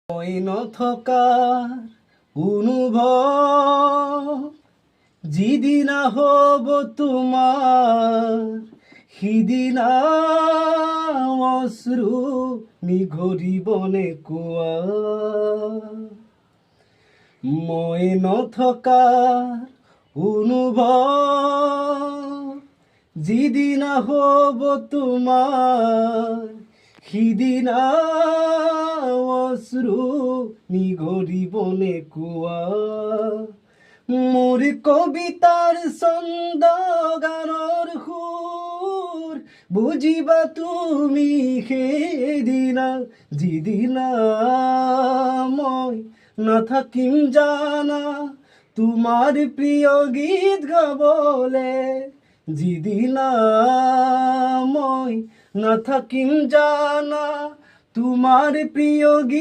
মই নথকাৰ অনুভৱ যিদিনা হ'ব তোমাৰ সিদিনা অশ্ৰু নিগৰিবনে কোৱা মই নথকাৰ অনুভৱ যিদিনা হ'ব তোমাৰ সিদিনা অশ্ৰু নিগৰিবনে কোৱা মোৰ কবিতাৰ ছন্দ গানৰ সুৰ বুজিবা তুমি সেইদিনা যিদিনা মই নাথাকিম জানা তোমাৰ প্ৰিয় গীত গাবলে যিদিনা মই নাথাকিম জানা তোমাৰ প্ৰিয় গীত